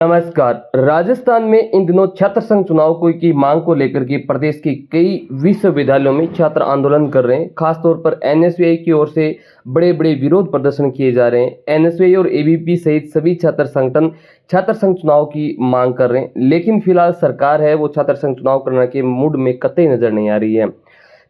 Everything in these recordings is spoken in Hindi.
नमस्कार। राजस्थान में इन दिनों छात्र संघ चुनाव को की मांग को लेकर के प्रदेश के कई विश्वविद्यालयों में छात्र आंदोलन कर रहे हैं। खासतौर पर एनएसयूआई की ओर से बड़े बड़े विरोध प्रदर्शन किए जा रहे हैं। एनएसयूआई और एबीवीपी सहित सभी छात्र संगठन छात्र संघ चुनाव की मांग कर रहे हैं, लेकिन फिलहाल सरकार है वो छात्र संघ चुनाव करने के मूड में कतई नजर नहीं आ रही है।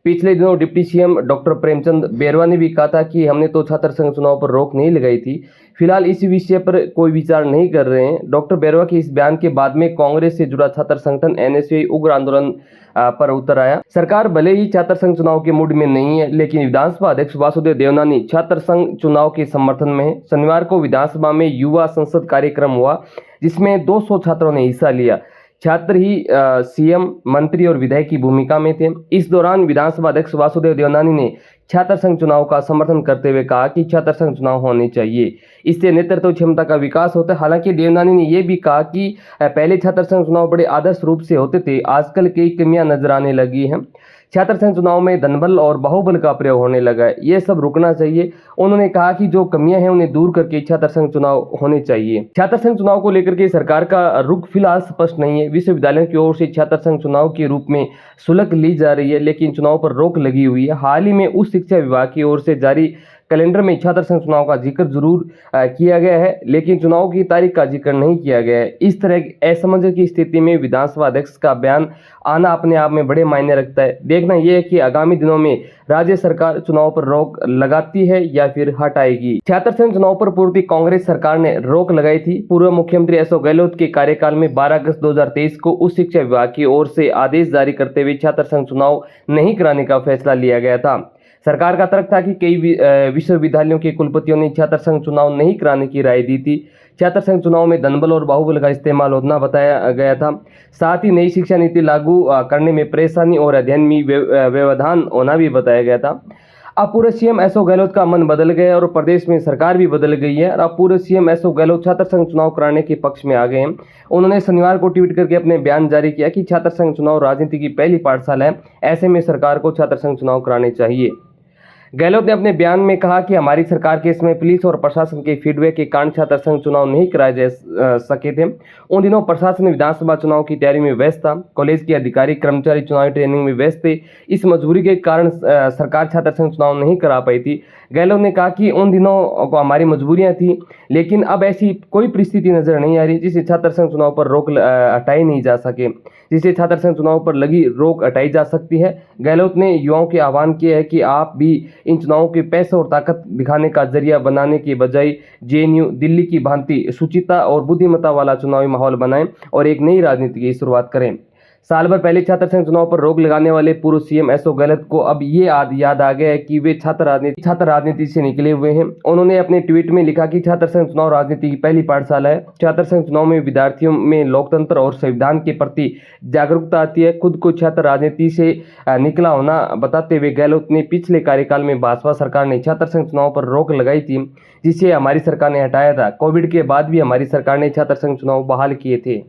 पिछले दिनों deputy CM doctor Premchand Bairwa ने भी कहा था कि हमने तो छात्र संघ चुनाव पर रोक नहीं लगाई थी, फिलहाल इस विषय पर कोई विचार नहीं कर रहे हैं। डॉक्टर बैरवा के इस बयान के बाद में कांग्रेस से जुड़ा छात्र संगठन एनएसयूआई उग्र आंदोलन पर उतर आया। सरकार भले ही छात्र संघ चुनाव के मूड में नहीं है, लेकिन विधानसभा अध्यक्ष वासुदेव देवनानी छात्र संघ चुनाव के समर्थन में है। शनिवार को विधानसभा में युवा संसद कार्यक्रम हुआ, जिसमें 200 छात्रों ने हिस्सा लिया। छात्र ही सीएम, मंत्री और विधायक की भूमिका में थे। इस दौरान विधानसभा अध्यक्ष वासुदेव देवनानी ने छात्र संघ चुनाव का समर्थन करते हुए कहा कि छात्र संघ चुनाव होने चाहिए, इससे नेतृत्व क्षमता का विकास होता है। हालांकि देवनानी ने यह भी कहा कि पहले छात्र संघ चुनाव बड़े आदर्श रूप से होते थे, आजकल कई कमियां नजर आने लगी हैं। छात्र संघ चुनाव में धनबल और बाहुबल का प्रयोग होने लगा है, ये सब रुकना चाहिए। उन्होंने कहा कि जो कमियां हैं उन्हें दूर करके छात्र संघ चुनाव होने चाहिए। छात्र संघ चुनाव को लेकर के सरकार का रुख फिलहाल स्पष्ट नहीं है। विश्वविद्यालयों की ओर से छात्र संघ चुनाव के रूप में शुल्क ली जा रही है, लेकिन चुनाव पर रोक लगी हुई है। हाल ही में उच्च शिक्षा विभाग की ओर से जारी कैलेंडर में छात्र संघ चुनाव का जिक्र जरूर किया गया है, लेकिन चुनाव की तारीख का जिक्र नहीं किया गया है। इस तरह असमंजस की स्थिति में विधानसभा अध्यक्ष का बयान आना अपने आप में बड़े मायने रखता है। देखना यह है कि आगामी दिनों में राज्य सरकार चुनाव पर रोक लगाती है या फिर हटाएगी। छात्र संघ चुनाव पर पूर्व कांग्रेस सरकार ने रोक लगाई थी। पूर्व मुख्यमंत्री अशोक गहलोत के कार्यकाल में 12 अगस्त 2023 को उच्च शिक्षा विभाग की ओर से आदेश जारी करते हुए छात्र संघ चुनाव नहीं कराने का फैसला लिया गया था। सरकार का तर्क था कि कई विश्वविद्यालयों के कुलपतियों ने छात्र संघ चुनाव नहीं कराने की राय दी थी। छात्र संघ चुनाव में धनबल और बाहुबल का इस्तेमाल होना बताया गया था। साथ ही नई शिक्षा नीति लागू करने में परेशानी और अध्ययन में व्यवधान होना भी बताया गया था। अब पूर्व सीएम अशोक गहलोत का मन बदल गया और प्रदेश में सरकार भी बदल गई है। और अब पूर्व सीएम अशोक गहलोत छात्र संघ चुनाव कराने के पक्ष में आ गए हैं। उन्होंने शनिवार को ट्वीट करके अपने बयान जारी किया कि छात्र संघ चुनाव राजनीति की पहली पाठशाला है, ऐसे में सरकार को छात्र संघ चुनाव कराने चाहिए। गहलोत ने अपने बयान में कहा कि हमारी सरकार के समय पुलिस और प्रशासन के फीडबैक के कारण छात्र संघ चुनाव नहीं कराए जा सके थे। उन दिनों प्रशासन विधानसभा चुनाव की तैयारी में व्यस्त था, कॉलेज के अधिकारी कर्मचारी चुनावी ट्रेनिंग में व्यस्त थे। इस मजबूरी के कारण सरकार छात्र संघ चुनाव नहीं करा पाई थी। गहलोत ने कहा कि उन दिनों को हमारी मजबूरियां थी, लेकिन अब ऐसी कोई परिस्थिति नजर नहीं आ रही जिससे छात्र संघ चुनाव पर रोक हटाई नहीं जा सके, जिससे छात्र संघ चुनाव पर लगी रोक हटाई जा सकती है। गहलोत ने युवाओं के आह्वान किया है कि आप भी इन चुनावों के पैसे और ताकत दिखाने का जरिया बनाने के बजाय जेएनयू, दिल्ली की भांति सुचिता और बुद्धिमत्ता वाला चुनावी माहौल बनाएं और एक नई राजनीति की शुरुआत करें। साल भर पहले छात्र संघ चुनाव पर रोक लगाने वाले पूर्व सीएम अशोक गहलोत को अब ये याद आ गया है कि वे छात्र राजनीति से निकले हुए हैं। उन्होंने अपने ट्वीट में लिखा कि छात्र संघ चुनाव राजनीति की पहली पाठशाला है। छात्र संघ चुनाव में विद्यार्थियों में लोकतंत्र और संविधान के प्रति जागरूकता आती है। खुद को छात्र राजनीति से निकला होना बताते हुए गहलोत ने पिछले कार्यकाल में भाजपा सरकार ने छात्र संघ चुनाव पर रोक लगाई थी, जिसे हमारी सरकार ने हटाया था। कोविड के बाद भी हमारी सरकार ने छात्र संघ चुनाव बहाल किए थे।